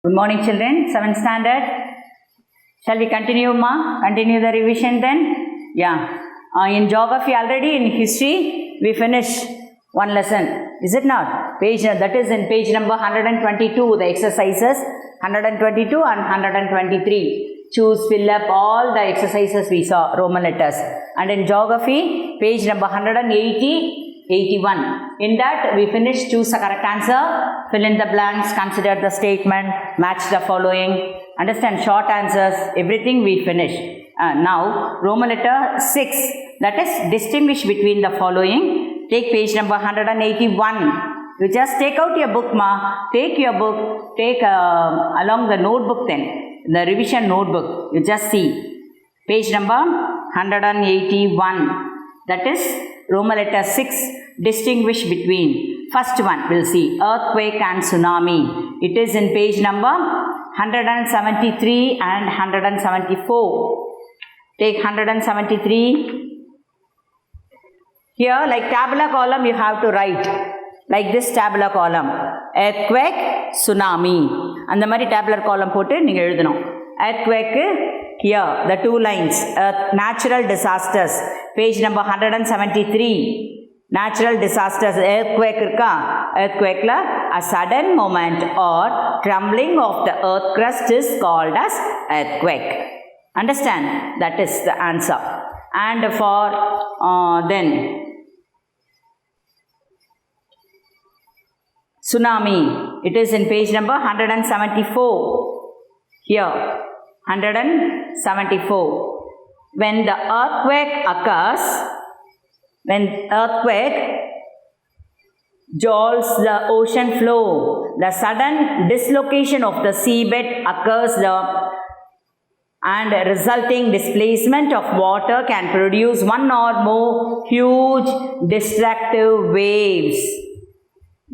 Good morning, children. 7th standard. Shall we continue, ma? Continue the revision then? Yeah. In geography already, in history, we finished one lesson. Is it not? That is in page number 122, the exercises 122 and 123. Choose, fill up all the exercises we saw, Roman letters. And in geography, page number 180, 81. In that, we finished choose the correct answer, fill in the blanks, consider the statement, match the following, understand short answers, everything we finished. Now, Roman letter 6, that is distinguish between the following. Take page number 181. You just take out your book, ma. Take your book, take along the notebook then, the revision notebook. You just see. Page number 181. That is Roman letter 6, distinguish between. First one, we'll see, earthquake and tsunami. It is in page number 173 and 174. Take 173. Here, like tabular column, you have to write. Like this tabular column. Earthquake, tsunami. And the mari tabular column pote, neenga eludhanum. Earthquake, here, the two lines, natural disasters, page number 173, natural disasters, earthquake irka, earthquake la, a sudden moment or crumbling of the earth crust is called as earthquake. Understand? That is the answer. And for then, tsunami, it is in page number 174, here. 174. When the earthquake occurs, when earthquake jolts the ocean floor, the sudden dislocation of the seabed occurs and resulting displacement of water can produce one or more huge destructive waves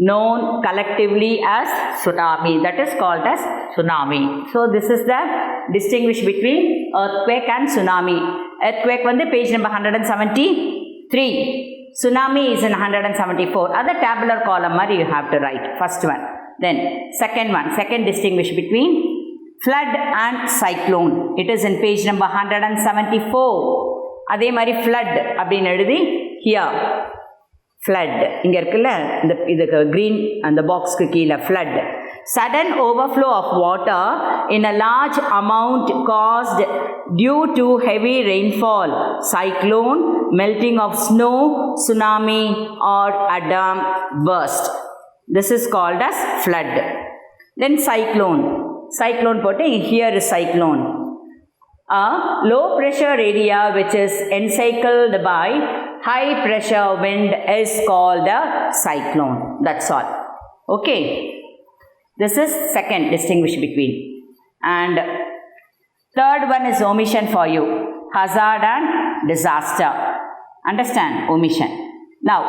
known collectively as tsunami. That is called as tsunami. So, this is the distinguish between earthquake and tsunami. Earthquake on the page number 173. Tsunami is in 174. Other tabular column you have to write. First one. Then, second one. Second distinguish between flood and cyclone. It is in page number 174. Adhe mari flood அப்படினு எழுதி here. Flood. இங்க இருக்குல்ல இந்த green and the box க்கு கீழ flood. Sudden overflow of water in a large amount caused due to heavy rainfall, cyclone, melting of snow, tsunami or a dam burst. This is called as flood. Then cyclone. Cyclone pote here is cyclone. A low pressure area which is encircled by high pressure wind is called a cyclone. That's all. Okay. This is second distinguish between. And third one is omission for you. Hazard and disaster. Understand? Omission. Now,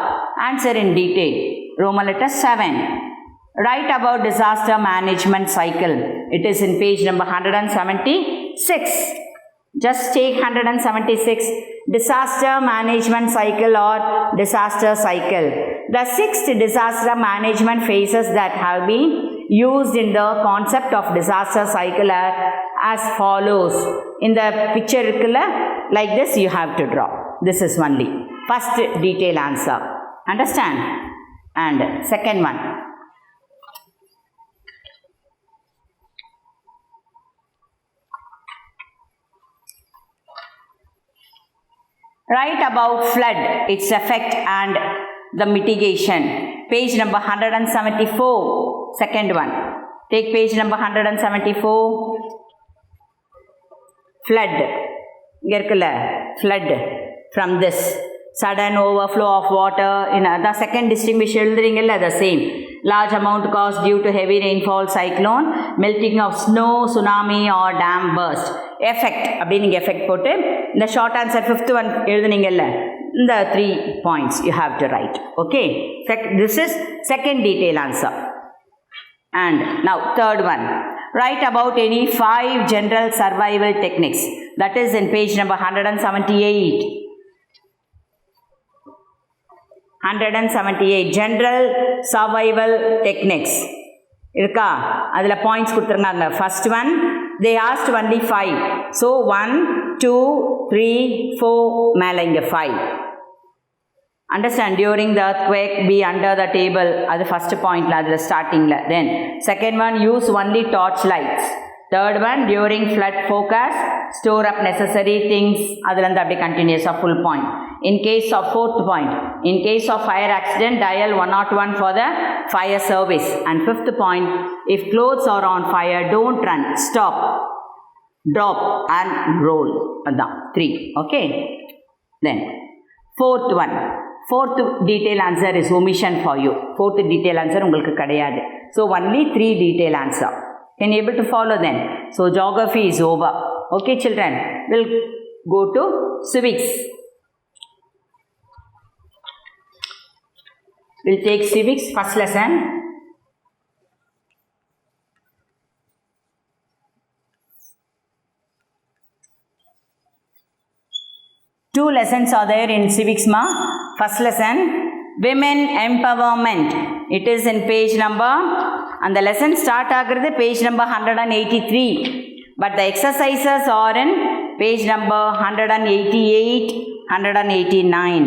answer in detail. Roman letter 7. Write about disaster management cycle. It is in page number 176. Just take 176. Disaster management cycle or disaster cycle. The 6th disaster management phases that have been used in the concept of disaster cycle are as follows. In the picture like this you have to draw. This is only first detail answer. Understand? And second one. Write about flood, its effect and the mitigation. Page number 174. Second one. Take page number 174. Flood. Flood from this. Sudden overflow of water. In the second distinguish the same. Large amount caused due to heavy rainfall, cyclone, melting of snow, tsunami or dam burst. Effect. Effect pote. The short answer, fifth one, the 3 points you have to write. Okay. This is second detail answer. And now third one. Write about any 5 general survival techniques. That is in page number 178. 178. General survival techniques. இருக்கா அதில் points கொடுத்துருக்காங்க. First one they asked only 5. So 1 2 3 4 மேலே இங்கே 5. Understand, during the earthquake be under the table. அது first point அதில் ஸ்டார்டிங்கில். Then second one, use only torch lights. Third one, during flood forecast store up necessary things. அதுலேருந்து அப்படியே கண்டினியூஸாக full point. In case of fourth point, in case of fire accident dial 101 for the fire service. And fifth point, if clothes are on fire don't run, stop, drop and roll. அதான் 3. Okay. Then fourth one, fourth detail answer is omission for you. Fourth detail answer உங்களுக்கு கிடையாது. So only 3 detail answer. Can you able to follow then? So geography is over. Okay children, we'll go to civics. We'll take civics first lesson. Two lessons are there in civics ma. First lesson, women empowerment. It is in page number, and the lesson start ஆகிறது page number 183. But the exercises are in page number 188, 189.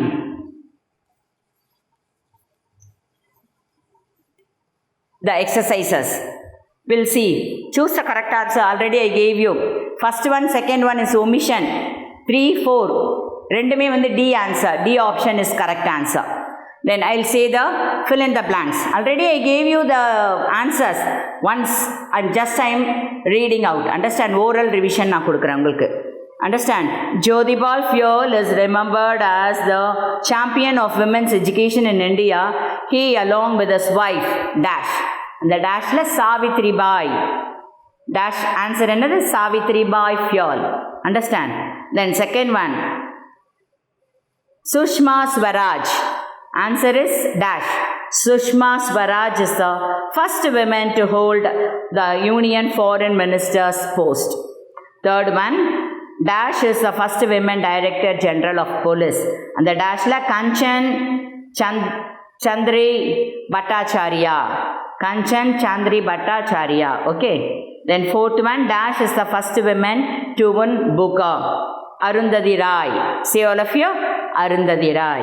The exercises. We'll see. Choose the correct answer. Already I gave you. First one, second one is omission. 3, 4. ரெண்டுமே வந்து D answer. D option is correct answer. Then I'll say the fill in the blanks. Already I gave you the answers once, and just I'm reading out. Understand? Oral revision நான் கொடுக்குறேன் உங்களுக்கு. Understand? Jyotibal Phule is remembered as the champion of women's education in India. He along with his wife dash. The dashல Savitribai. Dash answer என்னது? Savitribai Phule. Understand? Then second one, Sushma Swaraj. Answer is dash. Sushma Swaraj is the first woman to hold the Union Foreign Minister's post. Third one, dash is the first women Director General of Police. And the dash la Kanchan Chandri Bhattacharya. Kanchan Chandri Bhattacharya. Okay. Then fourth one, dash is the first woman to win Booker. Arundhati Roy. Say all of you, Arundhati Roy.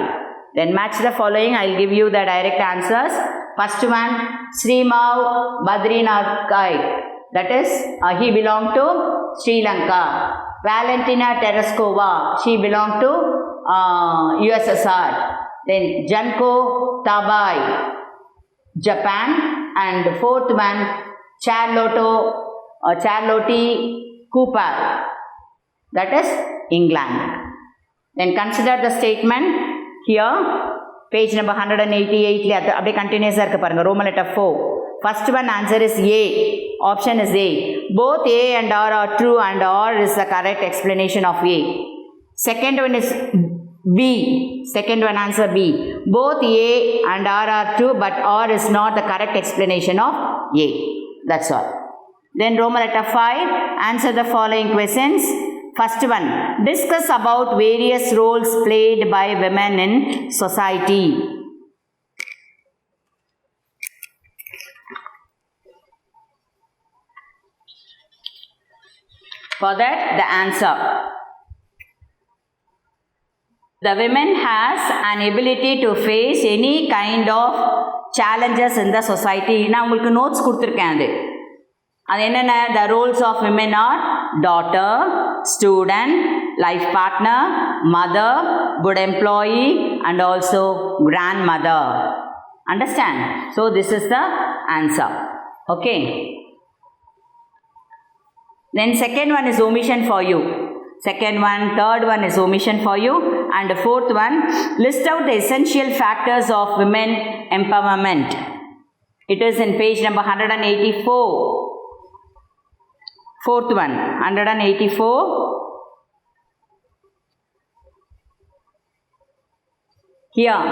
Then match the following. I'll give you the direct answers. First one, Srimav Badrinath Kai. That is, he belonged to Sri Lanka. Valentina Tereskova. She belonged to USSR. Then Janko Tabai, Japan. And fourth one, Charlotte Cooper. That is England. Then consider the statement. Here, page number 188, அப்படியே கண்டினியூஸாக இருக்க பாருங்க. Roman letter 4. First one answer is A. Option is A. Both A and R are true, and R is the correct explanation of A. Second one is B. Second one answer B. Both A and R are true, but R is not the correct explanation of A. That's all. Then Roman letter 5. Answer the following questions. First one, discuss about various roles played by women in society. For that, the answer. The women has an ability to face any kind of challenges in the society. நான் உங்களுக்கு notes கொடுத்துருக்கேன் அது என்னென்ன? The roles of women are daughter, student, life partner, mother, good employee, and also grandmother. Understand? So this is the answer. Okay. Then second one is omission for you. Second one, third one is omission for you. And the fourth one, list out the essential factors of women empowerment. It is in page number 184. Fourth one, 184. Here,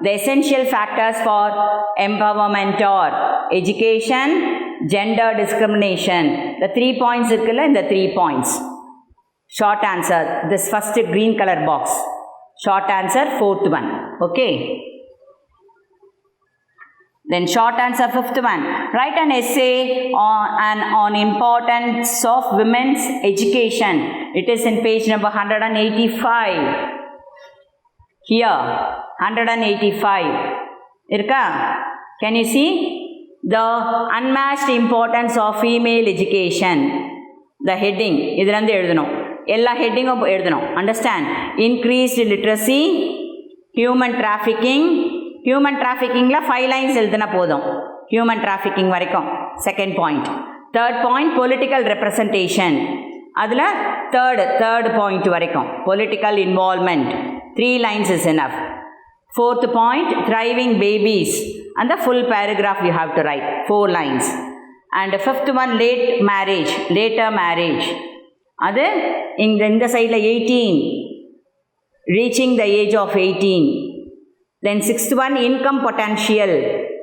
the essential factors for empowerment are education, gender discrimination. The 3 points இருக்குல்ல, இந்த 3 points. Short answer, this first green color box. Short answer, fourth one. Okay. Then short answer, fifth one. Write an essay on importance of women's education. It is in page number 185. Here, 185. Irka, can you see? The unmatched importance of female education. The heading. Idhirande eduthanum. Ella heading of eduthanum. Understand? Increased literacy, human trafficking. Human trafficking la 5 lines எழுதுனா போதும். Human trafficking வரைக்கும். Second point. Third point, political representation. அதில் third point வரைக்கும். Political involvement. 3 lines is enough. Fourth point, thriving babies. And the full paragraph you have to write. 4 lines. And fifth one, later marriage. அது இந்த சைடில் 18. Reaching the age of 18. Then sixth one, income potential.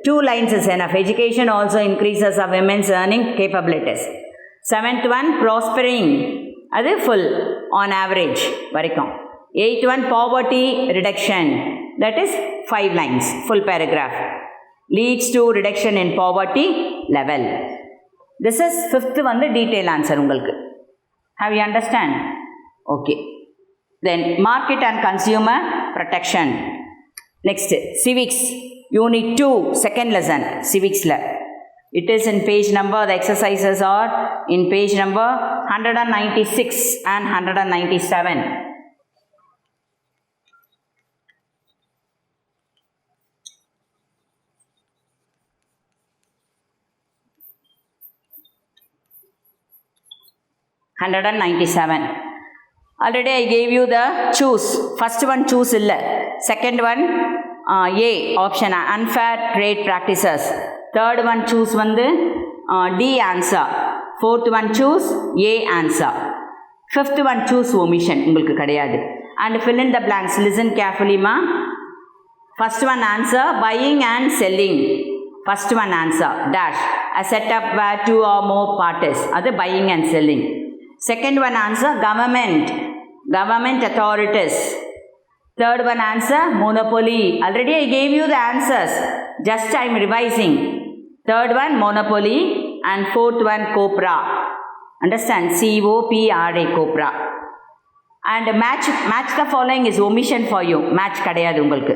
2 lines is enough. Education also increases of women's earning capabilities. Seventh one, prospering. That is full on average. Eighth one, poverty reduction. That is 5 lines. Full paragraph. Leads to reduction in poverty level. This is fifth one, the detailed answer. Have you understand? Okay. Then market and consumer protection. Next, civics, unit 2, second lesson, civics. It is in page number, the exercises are in page number 196 and 197. Already I gave you the choose. First one choose illa. Second one A option unfair trade practices. Third one choose D answer. Fourth one choose A answer. Fifth one choose omission. உங்களுக்கு கிடையாது. And fill in the blanks. Listen carefully ma. First one answer buying and selling. First one answer dash. A setup where 2 or more parties. That is buying and selling. Second one answer government authorities. Third one answer monopoly. Already I gave you the answers. Just I am revising. Third one monopoly and fourth one copra. Understand? C-O-P-R-A, copra. And match the following is omission for you. Match kadayadu ungalku.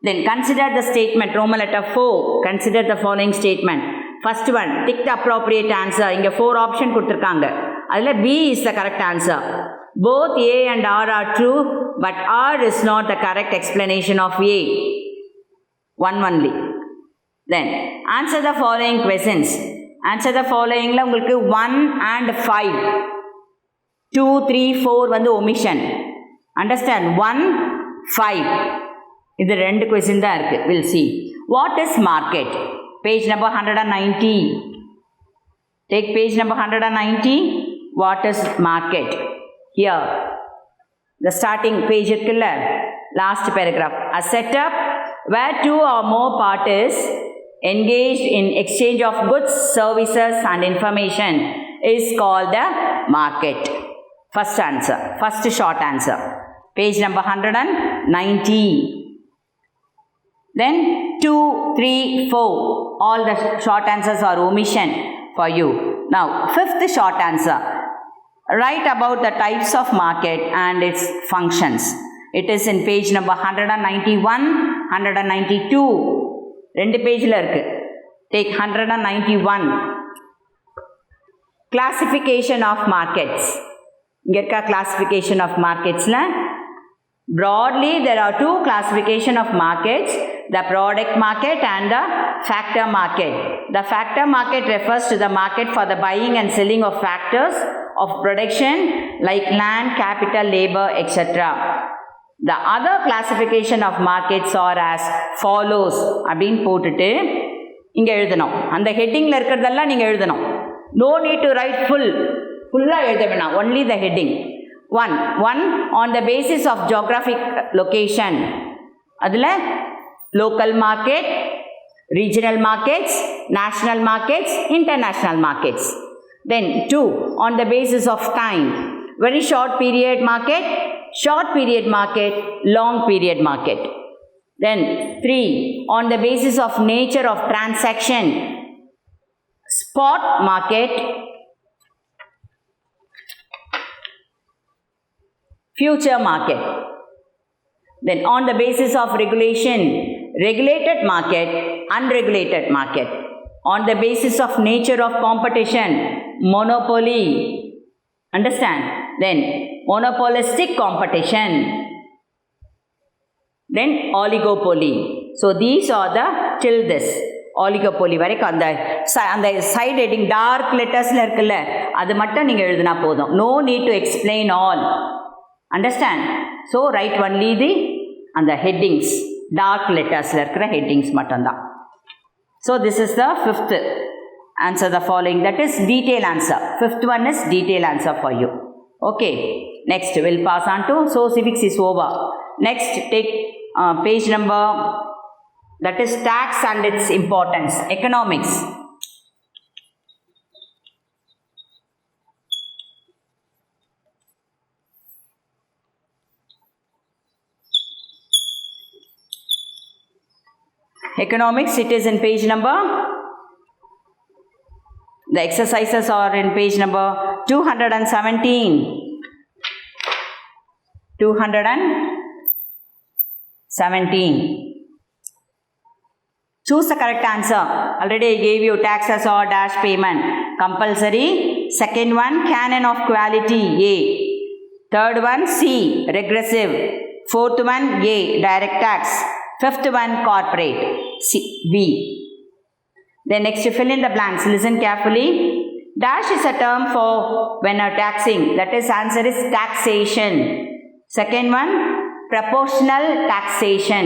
Then consider the statement. Roman letter 4. Consider the following statement. First one, tick the appropriate answer. Inga 4 option kuduthirukanga. Adula B is the correct answer. Both A and R are true, but R is not the correct explanation of A. One only. Then, answer the following questions. Answer the following la ungalku 1 and 5. 2, 3, 4 vandu omission. Understand? 1, 5. This is 2 questions da irukku. We'll see. What is market? Page number 190. Take page number 190. What is market? Here, the starting page, last paragraph. A setup where 2 or more parties engaged in exchange of goods, services and information is called the market. First answer, first short answer. Page number 190. Then 2, 3, 4. All the short answers are omission for you. Now, fifth short answer. Write about the types of market and its functions. It is in page number 191, 192. 2 page la irukku. Take 191. Classification of markets. Inga irka classification of markets la. Broadly, there are 2 classification of markets. The product market and the factor market. The factor market refers to the market for the buying and selling of factors of production like land, capital, labor, etc. The other classification of markets are as follows. அப்படின்னு போட்டுட்டு இங்கே எழுதணும். அந்த ஹெட்டிங்கில் இருக்கிறதெல்லாம் நீங்கள் எழுதணும். No need to write full-ஆக எழுத வேணாம். Only the heading. 1. On the basis of geographic location. அதில் local market, regional markets, national markets, international markets. Then 2, on the basis of time, very short period market, long period market. Then 3, on the basis of nature of transaction, spot market, future market. Then on the basis of regulation, regulated market, unregulated market. On the basis of nature of competition, monopoly. Understand? Then monopolistic competition. Then oligopoly. So these are the till this. Oligopoly வரைக்கும் அந்த side heading dark lettersல இருக்குல்ல அது மட்டும் நீங்கள் எழுதினா போதும். No need to explain all. Understand? So write only the அந்த headings. Dark lettersல இருக்கிற headings மட்டும்தான். So this is the fifth. Answer the following. That is detail answer. Fifth one is detail answer for you. Okay. Next we'll pass on to, so civics is over. Next take page number, that is tax and its importance. Economics. Economics, it is in page number, the exercises are in page number 217. 217. Choose the correct answer. Already I gave you taxes or dash payment. Compulsory. Second one, canon of quality, A. Third one, C. Regressive. Fourth one, A. Direct tax. Fifth one, corporate, C. B. Then next you fill in the blanks. Listen carefully. Dash is a term for when are taxing. That is answer is taxation. Second one, proportional taxation.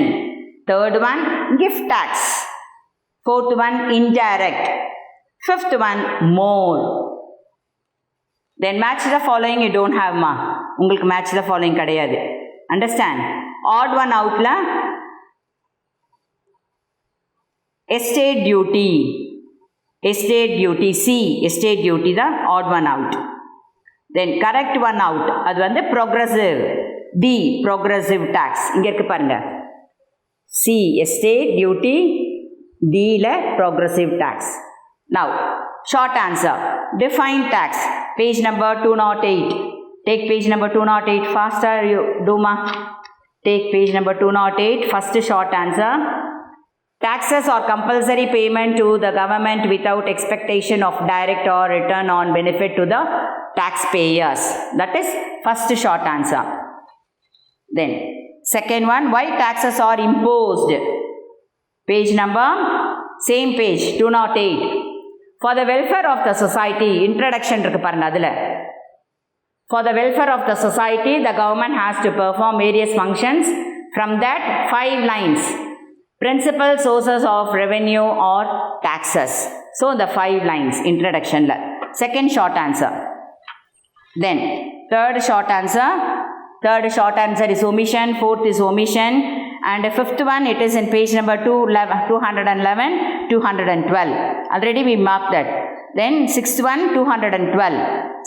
Third one, gift tax. Fourth one, indirect. Fifth one, more. Then match the following you don't have ma. உங்களுக்கு match the following கிடையாது. Understand? Odd one out la. Estate duty. Estate duty. C. Estate duty the odd one out. Then correct one out. அது வந்து progressive. D. Progressive tax. இங்க இருக்கு பாருங்க. C. Estate duty. D. Progressive tax. Now, short answer. Define tax. Page number 208. Take page number 208. Faster you do ma. Take page number 208. First short answer. Taxes are compulsory payment to the government without expectation of direct or return on benefit to the taxpayers. That is first short answer. Then second one, why taxes are imposed? Page number, same page 208. For the welfare of the society. Introduction இருக்கு பாருங்க அதுல. For the welfare of the society, the government has to perform various functions. From that, 5 lines. Principal sources of revenue or taxes. So the 5 lines introduction. Second short answer. Then third short answer. Third short answer is omission. Fourth is omission. And the fifth one, it is in page number 211, 212. Already we marked that. Then sixth one, 212.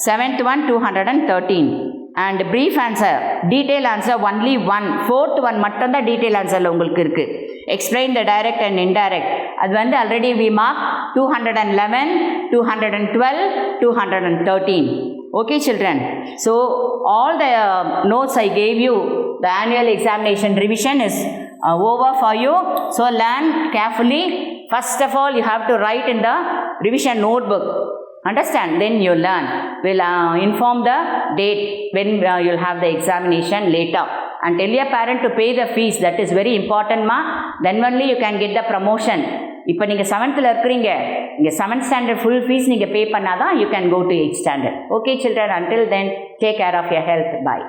Seventh one, 213. And brief answer, detail answer only one. Fourth one மட்டும் தான் detail answerல உங்களுக்கு இருக்கு. Explain the direct and indirect. அது வந்து already we mark 211, 212, 213. Okay children. So all the notes I gave you, the annual examination revision is over for you. So learn carefully. First of all, you have to write in the revision notebook. Understand? Then you learn. We'll inform the date when you'll have the examination later. And tell your parent to pay the fees. That is very important ma. Then only you can get the promotion. இப்போ நீங்கள் 7th இருக்கிறீங்க, இங்கே 7th standard full fees நீங்கள் pay பண்ணாதான் you can go to 8th standard. Okay children, until then take care of your health. Bye.